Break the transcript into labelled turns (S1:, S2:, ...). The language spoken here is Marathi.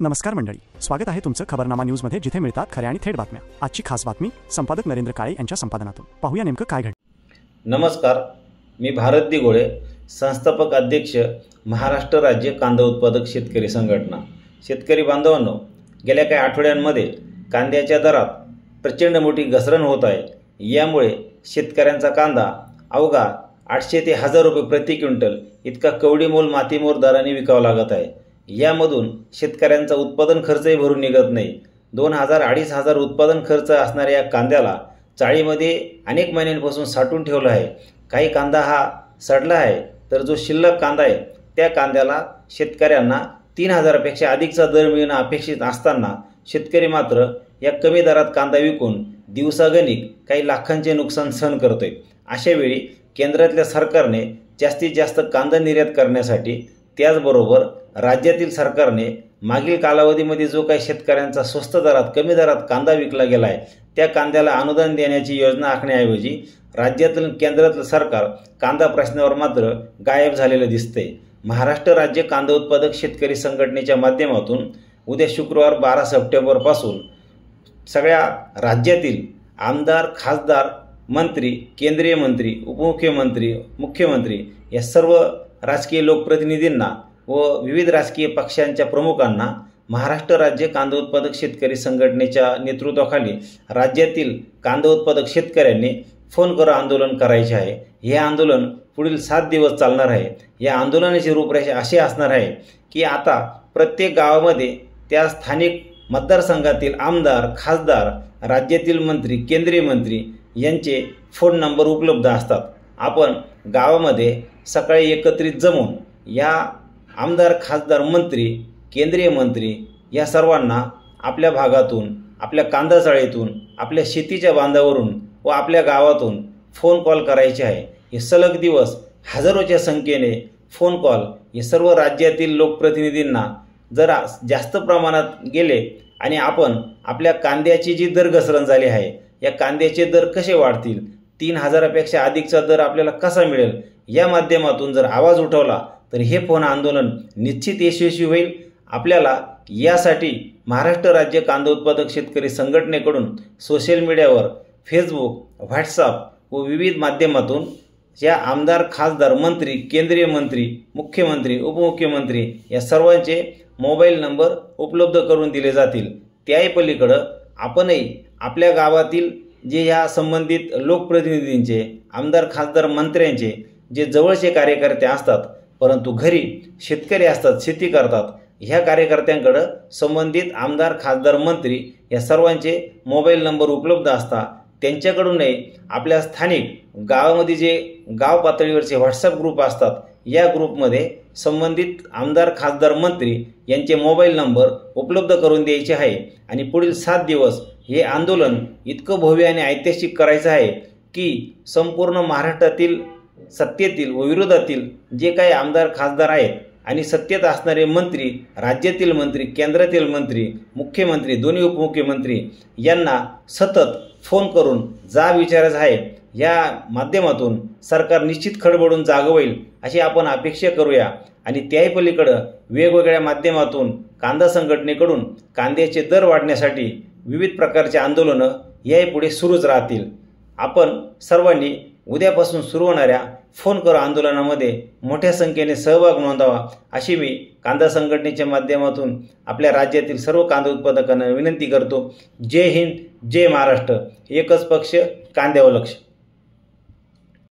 S1: नमस्कार मंडळी, स्वागत आहे तुमचं खबरनामा न्यूजमध्ये, जिथे मिळतात खऱ्या आणि थेट बातम्या। आजची खास बातमी संपादक नरेंद्र काळे यांच्या संपादनातून। पाहूया नेमकं काय घडलं।
S2: नमस्कार, मी भारत दिघोळे, संस्थापक अध्यक्ष, महाराष्ट्र राज्य कांदा उत्पादक शेतकरी संघटना। शेतकरी बांधवांनो, गेल्या काही आठवड्यांमध्ये कांद्याच्या दरात प्रचंड मोठी घसरण होत आहे। यामुळे शेतकऱ्यांचा कांदा अवघा 800 ते 1000 रुपये प्रति क्विंटल इतका कवडीमोल मातीमोल दराने विकावा लागत आहे। यामधून शेतकऱ्यांचा उत्पादन खर्चही भरून निघत नाही। 2000-2500 उत्पादन खर्च असणाऱ्या या कांद्याला चाळीमध्ये अनेक महिन्यांपासून साठवून ठेवलं आहे। काही कांदा हा सडला आहे, तर जो शिल्लक कांदा आहे त्या कांद्याला शेतकऱ्यांना 3000 पेक्षा अधिकचा दर मिळणं अपेक्षित असताना शेतकरी मात्र या कमी दरात कांदा विकून दिवसागणिक काही लाखांचे नुकसान सहन करतोय। अशा वेळी केंद्रातल्या सरकारने जास्तीत जास्त कांदा निर्यात करण्यासाठी, त्याचबरोबर राज्यातील सरकारने मागील कालावधीमध्ये जो काही शेतकऱ्यांचा स्वस्त दरात कमी दरात कांदा विकला गेला आहे त्या कांद्याला अनुदान देण्याची योजना आखण्याऐवजी राज्यातील केंद्रातील सरकार कांदा प्रश्नावर मात्र गायब झालेलं दिसतंय। महाराष्ट्र राज्य कांदा उत्पादक शेतकरी संघटनेच्या माध्यमातून उद्या शुक्रवार 12 सप्टेंबरपासून सगळ्या राज्यातील आमदार, खासदार, मंत्री, केंद्रीय मंत्री, उपमुख्यमंत्री, मुख्यमंत्री या सर्व राजकीय लोकप्रतिनिधींना व विविध राजकीय पक्षांच्या प्रमुखांना महाराष्ट्र राज्य कांदा उत्पादक शेतकरी संघटनेच्या नेतृत्वाखाली राज्यातील कांदा उत्पादक शेतकऱ्यांनी फोन करा आंदोलन करायचे आहे। हे आंदोलन पुढील 7 दिवस चालणार आहे। या आंदोलनाची रूपरेषा अशी असणार आहे की आता प्रत्येक गावामध्ये त्या स्थानिक मतदारसंघातील आमदार, खासदार, राज्यातील मंत्री, केंद्रीय मंत्री यांचे फोन नंबर उपलब्ध असतात। आपण गावामध्ये सकाळी एकत्रित जमून या आमदार, खासदार, मंत्री, केंद्रीय मंत्री या सर्वांना आपल्या भागातून, आपल्या कांदा चाळीतून, आपल्या शेतीच्या बांधावरून व आपल्या गावातून फोन कॉल करायचे आहे। हे सलग दिवस हजारोच्या संख्येने फोन कॉल हे सर्व राज्यातील लोकप्रतिनिधींना जरा जास्त प्रमाणात गेले आणि आपण आपल्या कांद्याची जी दर घसरण झाली आहे, या कांद्याचे दर कसे वाढतील, 3000 पेक्षा अधिकचा दर आपल्याला कसा मिळेल, या माध्यमातून जर आवाज उठवला तर हे फोन आंदोलन निश्चित यशस्वी होईल। आपल्याला यासाठी महाराष्ट्र राज्य कांदा उत्पादक शेतकरी संघटनेकडून सोशल मीडियावर, फेसबुक, व्हॉट्सअप व विविध माध्यमातून या आमदार, खासदार, मंत्री, केंद्रीय मंत्री, मुख्यमंत्री, उपमुख्यमंत्री या सर्वांचे मोबाईल नंबर उपलब्ध करून दिले जातील। त्याही पलीकडं आपणही आपल्या गावातील जे ह्या संबंधित लोकप्रतिनिधींचे, आमदार, खासदार, मंत्र्यांचे जे जवळचे कार्यकर्ते असतात परंतु घरी शेतकरी असतात, शेती करतात, ह्या कार्यकर्त्यांकडे संबंधित आमदार, खासदार, मंत्री या सर्वांचे मोबाईल नंबर उपलब्ध असतात। त्यांच्याकडूनही आपल्या स्थानिक गावामध्ये जे गाव पातळीवरचे व्हॉट्सअप ग्रुप असतात, या ग्रुपमध्ये संबंधित आमदार, खासदार, मंत्री यांचे मोबाईल नंबर उपलब्ध करून द्यायचे आहे। आणि पुढील 7 दिवस हे आंदोलन इतकं भव्य आणि ऐतिहासिक करायचं आहे की संपूर्ण महाराष्ट्रातील सत्तेतील व विरोधातील जे काही आमदार, खासदार आहेत आणि सत्तेत असणारे मंत्री, राज्यातील मंत्री, केंद्रातील मंत्री, मुख्यमंत्री, दोन्ही उपमुख्यमंत्री यांना सतत फोन करून जाब विचारायचा आहे। या माध्यमातून सरकार निश्चित खडबडून जागं होईल अशी आपण अपेक्षा करूया। आणि त्याही पलीकडं वेगवेगळ्या माध्यमातून कांदा संघटनेकडून कांद्याचे दर वाढण्यासाठी विविध प्रकारचे आंदोलनं याही पुढे सुरूच राहतील। आपण सर्वांनी उद्यापासून सुरू होणाऱ्या फोन करा आंदोलनामध्ये मोठ्या संख्येने सहभाग नोंदवावा अशी मी कांदा संघटनेच्या माध्यमातून आपल्या राज्यातील सर्व कांदा उत्पादकांना विनंती करतो। जय हिंद, जय महाराष्ट्र, एकच पक्ष, कांद्यावर लक्ष।